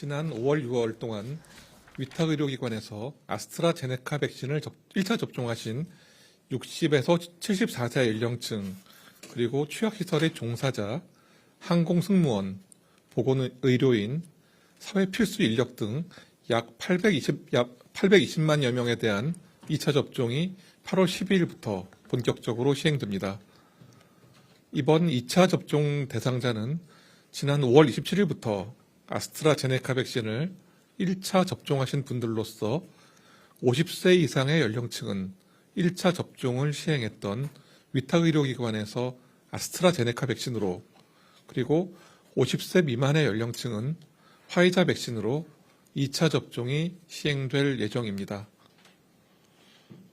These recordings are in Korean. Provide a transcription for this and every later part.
지난 5월, 6월 동안 위탁의료기관에서 아스트라제네카 백신을 1차 접종하신 60에서 74세 연령층, 그리고 취약시설의 종사자, 항공승무원, 보건의료인, 사회필수 인력 등 약 820만여 명에 대한 2차 접종이 8월 12일부터 본격적으로 시행됩니다. 이번 2차 접종 대상자는 지난 5월 27일부터 아스트라제네카 백신을 1차 접종하신 분들로서 50세 이상의 연령층은 1차 접종을 시행했던 위탁의료기관에서 아스트라제네카 백신으로, 그리고 50세 미만의 연령층은 화이자 백신으로 2차 접종이 시행될 예정입니다.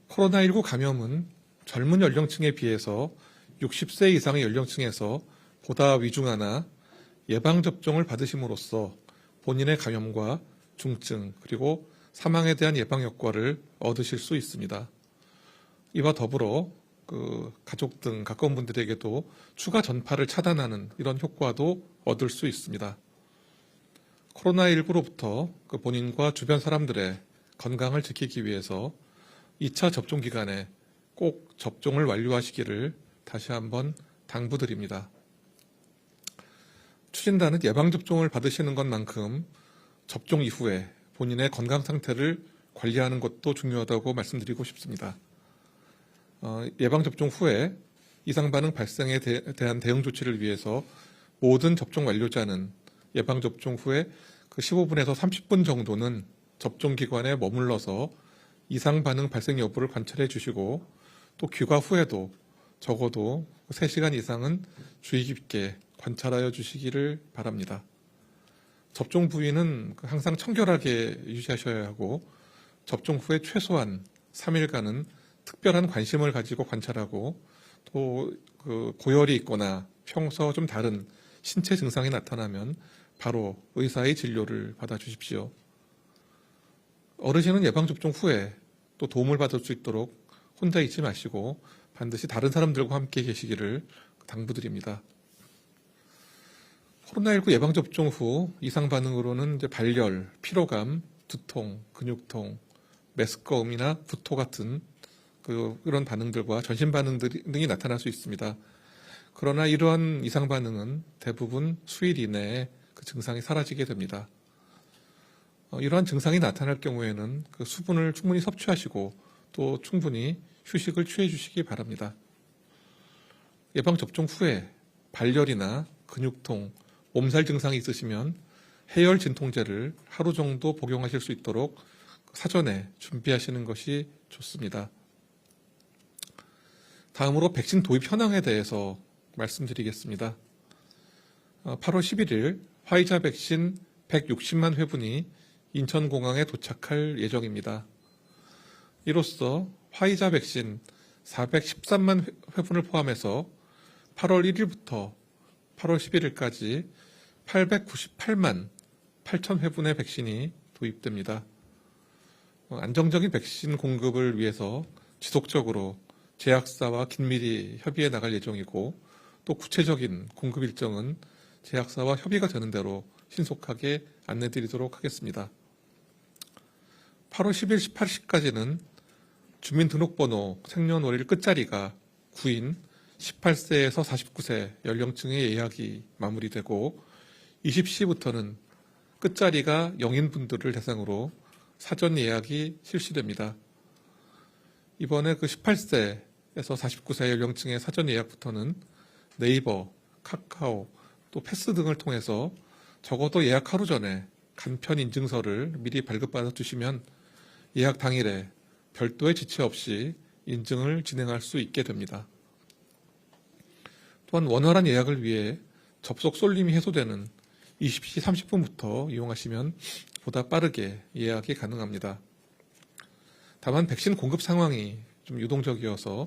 코로나19 감염은 젊은 연령층에 비해서 60세 이상의 연령층에서 보다 위중하나 예방접종을 받으심으로써 본인의 감염과 중증 그리고 사망에 대한 예방 효과를 얻으실 수 있습니다. 이와 더불어 가족 등 가까운 분들에게도 추가 전파를 차단하는 이런 효과도 얻을 수 있습니다. 코로나19로부터 본인과 주변 사람들의 건강을 지키기 위해서 2차 접종 기간에 꼭 접종을 완료하시기를 다시 한번 당부드립니다. 추진단은 예방접종을 받으시는 것만큼 접종 이후에 본인의 건강 상태를 관리하는 것도 중요하다고 말씀드리고 싶습니다. 예방접종 후에 이상반응 발생에 대한 대응 조치를 위해서 모든 접종 완료자는 예방접종 후에 15분에서 30분 정도는 접종기관에 머물러서 이상반응 발생 여부를 관찰해 주시고, 또 귀가 후에도 적어도 3시간 이상은 주의 깊게 관찰하여 주시기를 바랍니다. 접종 부위는 항상 청결하게 유지하셔야 하고, 접종 후에 최소한 3일간은 특별한 관심을 가지고 관찰하고, 또 고열이 있거나 평소와 좀 다른 신체 증상이 나타나면 바로 의사의 진료를 받아주십시오. 어르신은 예방접종 후에 또 도움을 받을 수 있도록 혼자 있지 마시고 반드시 다른 사람들과 함께 계시기를 당부드립니다. 코로나19 예방접종 후 이상 반응으로는 발열, 피로감, 두통, 근육통, 메스꺼움이나 구토 같은 그런 반응들과 전신 반응 등이 나타날 수 있습니다. 그러나 이러한 이상 반응은 대부분 수일 이내에 그 증상이 사라지게 됩니다. 이러한 증상이 나타날 경우에는 수분을 충분히 섭취하시고 또 충분히 휴식을 취해 주시기 바랍니다. 예방접종 후에 발열이나 근육통, 몸살 증상이 있으시면 해열 진통제를 하루 정도 복용하실 수 있도록 사전에 준비하시는 것이 좋습니다. 다음으로 백신 도입 현황에 대해서 말씀드리겠습니다. 8월 11일 화이자 백신 160만 회분이 인천공항에 도착할 예정입니다. 이로써 화이자 백신 413만 회분을 포함해서 8월 1일부터 8월 11일까지 898만 8천 회분의 백신이 도입됩니다. 안정적인 백신 공급을 위해서 지속적으로 제약사와 긴밀히 협의해 나갈 예정이고, 또 구체적인 공급 일정은 제약사와 협의가 되는 대로 신속하게 안내드리도록 하겠습니다. 8월 10일 18시까지는 주민등록번호 생년월일 끝자리가 9인 18세에서 49세 연령층의 예약이 마무리되고, 20시부터는 끝자리가 0인 분들을 대상으로 사전 예약이 실시됩니다. 이번에 18세에서 49세 연령층의 사전 예약부터는 네이버, 카카오, 또 패스 등을 통해서 적어도 예약 하루 전에 간편 인증서를 미리 발급받아 두시면 예약 당일에 별도의 지체 없이 인증을 진행할 수 있게 됩니다. 또한 원활한 예약을 위해 접속 쏠림이 해소되는 20시 30분부터 이용하시면 보다 빠르게 예약이 가능합니다. 다만 백신 공급 상황이 좀 유동적이어서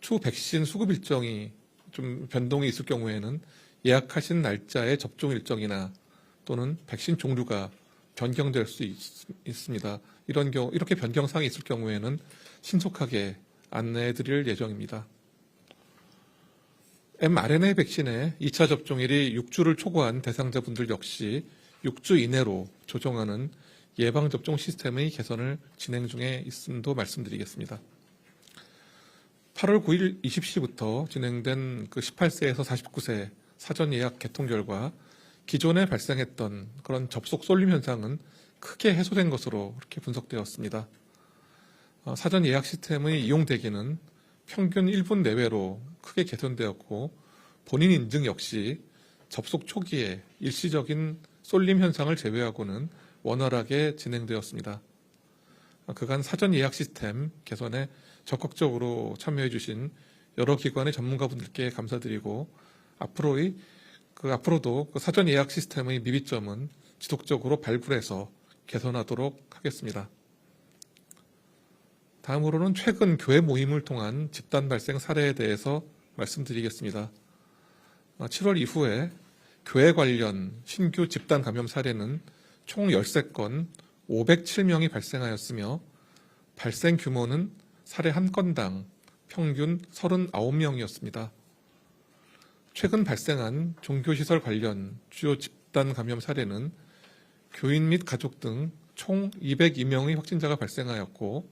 추후 백신 수급 일정이 좀 변동이 있을 경우에는 예약하신 날짜의 접종 일정이나 또는 백신 종류가 변경될 수 있습니다. 이렇게 변경사항이 있을 경우에는 신속하게 안내해 드릴 예정입니다. mRNA 백신의 2차 접종일이 6주를 초과한 대상자분들 역시 6주 이내로 조정하는 예방접종 시스템의 개선을 진행 중에 있음도 말씀드리겠습니다. 8월 9일 20시부터 진행된 그 18세에서 49세 사전 예약 개통 결과 기존에 발생했던 그런 접속 쏠림 현상은 크게 해소된 것으로 이렇게 분석되었습니다. 사전 예약 시스템의 이용 대기는 평균 1분 내외로 크게 개선되었고 본인 인증 역시 접속 초기에 일시적인 쏠림 현상을 제외하고는 원활하게 진행되었습니다. 그간 사전 예약 시스템 개선에 적극적으로 참여해 주신 여러 기관의 전문가분들께 감사드리고 앞으로도 그 사전 예약 시스템의 미비점은 지속적으로 발굴해서 개선하도록 하겠습니다. 다음으로는 최근 교회 모임을 통한 집단 발생 사례에 대해서 말씀드리겠습니다. 7월 이후에 교회 관련 신규 집단 감염 사례는 총 13건 507명이 발생하였으며 발생 규모는 사례 한 건당 평균 39명이었습니다. 최근 발생한 종교시설 관련 주요 집단 감염 사례는 교인 및 가족 등 총 202명의 확진자가 발생하였고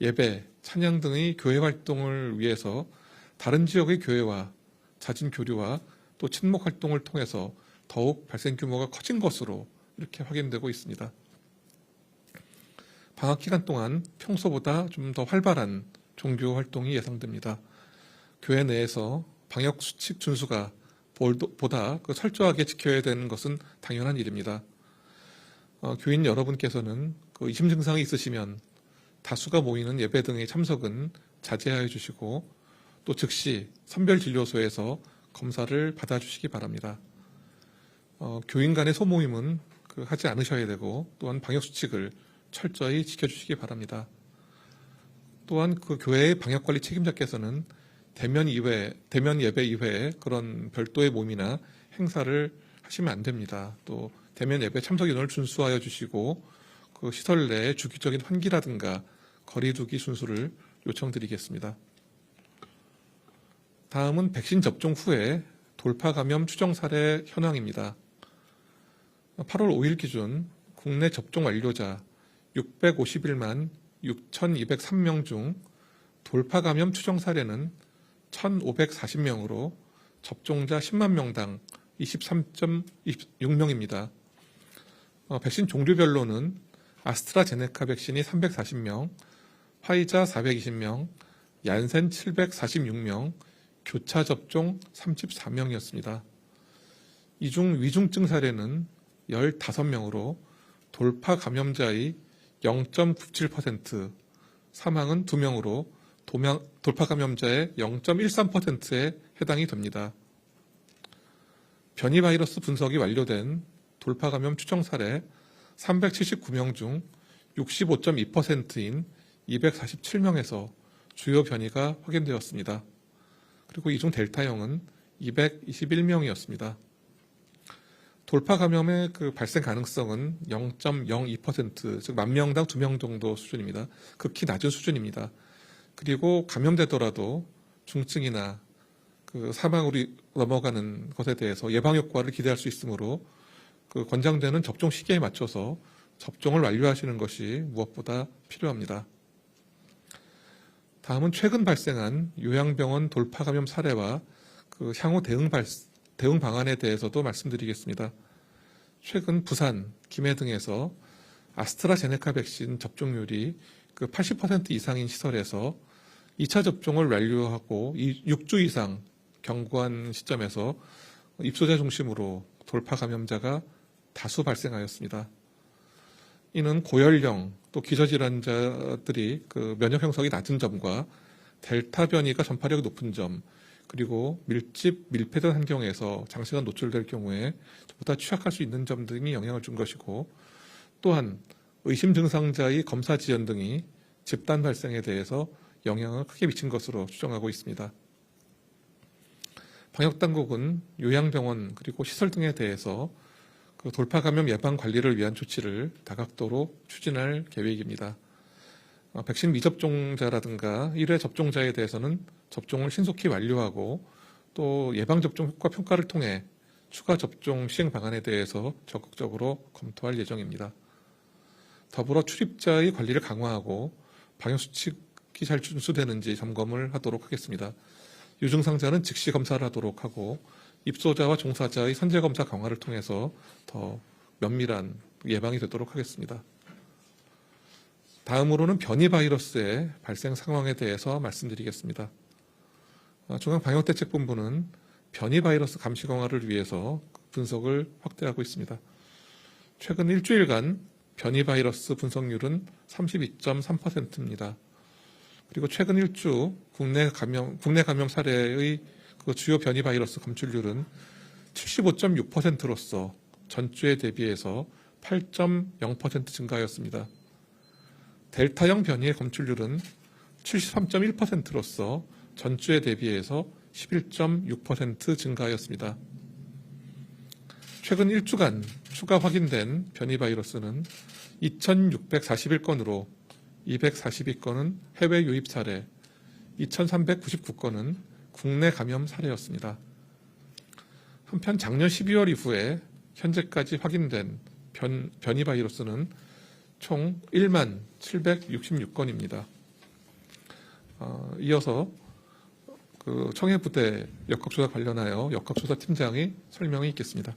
예배, 찬양 등의 교회 활동을 위해서 다른 지역의 교회와 잦은 교류와 또 친목 활동을 통해서 더욱 발생 규모가 커진 것으로 이렇게 확인되고 있습니다. 방학 기간 동안 평소보다 좀 더 활발한 종교 활동이 예상됩니다. 교회 내에서 방역 수칙 준수가 보다 철저하게 지켜야 되는 것은 당연한 일입니다. 교인 여러분께서는 의심 증상이 있으시면 다수가 모이는 예배 등의 참석은 자제하여 주시고 또 즉시 선별진료소에서 검사를 받아주시기 바랍니다. 교인 간의 소모임은 하지 않으셔야 되고 또한 방역수칙을 철저히 지켜주시기 바랍니다. 또한 그 교회의 방역관리 책임자께서는 대면 예배 이외에 그런 별도의 모임이나 행사를 하시면 안 됩니다. 또 대면 예배 참석 인원을 준수하여 주시고 그 시설 내에 주기적인 환기라든가 거리두기 순수를 요청드리겠습니다. 다음은 백신 접종 후에 돌파 감염 추정 사례 현황입니다. 8월 5일 기준 국내 접종 완료자 651만 6,203명 중 돌파 감염 추정 사례는 1,540명으로 접종자 10만 명당 23.6명입니다. 백신 종류별로는 아스트라제네카 백신이 340명, 화이자 420명, 얀센 746명, 교차 접종 34명이었습니다. 이 중 위중증 사례는 15명으로 돌파 감염자의 0.97%, 사망은 2명으로 돌파 감염자의 0.13%에 해당이 됩니다. 변이 바이러스 분석이 완료된 돌파 감염 추정 사례 379명 중 65.2%인 247명에서 주요 변이가 확인되었습니다. 그리고 이 중 델타형은 221명이었습니다. 돌파 감염의 발생 가능성은 0.02%, 즉 10,000명당 2명 정도 수준입니다. 극히 낮은 수준입니다. 그리고 감염되더라도 중증이나 사망으로 넘어가는 것에 대해서 예방 효과를 기대할 수 있으므로 권장되는 접종 시기에 맞춰서 접종을 완료하시는 것이 무엇보다 필요합니다. 다음은 최근 발생한 요양병원 돌파 감염 사례와 향후 대응 방안에 대해서도 말씀드리겠습니다. 최근 부산, 김해 등에서 아스트라제네카 백신 접종률이 80% 이상인 시설에서 2차 접종을 완료하고 6주 이상 경과한 시점에서 입소자 중심으로 돌파 감염자가 다수 발생하였습니다. 이는 고연령 또 기저질환자들이 면역 형성이 낮은 점과 델타 변이가 전파력이 높은 점, 그리고 밀폐된 환경에서 장시간 노출될 경우에 보다 취약할 수 있는 점 등이 영향을 준 것이고, 또한 의심 증상자의 검사 지연 등이 집단 발생에 대해서 영향을 크게 미친 것으로 추정하고 있습니다. 방역당국은 요양병원 그리고 시설 등에 대해서 돌파 감염 예방 관리를 위한 조치를 다각도로 추진할 계획입니다. 백신 미접종자라든가 1회 접종자에 대해서는 접종을 신속히 완료하고 또 예방접종 효과 평가를 통해 추가 접종 시행 방안에 대해서 적극적으로 검토할 예정입니다. 더불어 출입자의 관리를 강화하고 방역수칙이 잘 준수되는지 점검을 하도록 하겠습니다. 유증상자는 즉시 검사를 하도록 하고 입소자와 종사자의 선제검사 강화를 통해서 더 면밀한 예방이 되도록 하겠습니다. 다음으로는 변이 바이러스의 발생 상황에 대해서 말씀드리겠습니다. 중앙방역대책본부는 변이 바이러스 감시 강화를 위해서 분석을 확대하고 있습니다. 최근 일주일간 변이 바이러스 분석률은 32.3%입니다. 그리고 최근 일주 국내 감염 사례의 그 주요 변이 바이러스 검출률은 75.6%로서 전주에 대비해서 8.0% 증가하였습니다. 델타형 변이의 검출률은 73.1%로서 전주에 대비해서 11.6% 증가하였습니다. 최근 일주간 추가 확인된 변이 바이러스는 2,641건으로 242건은 해외 유입 사례, 2,399건은 국내 감염 사례였습니다. 한편 작년 12월 이후에 현재까지 확인된 변이 바이러스는 총 1만 766건입니다. 이어서 그 청해부대 역학조사 관련하여 역학조사 팀장의 설명이 있겠습니다.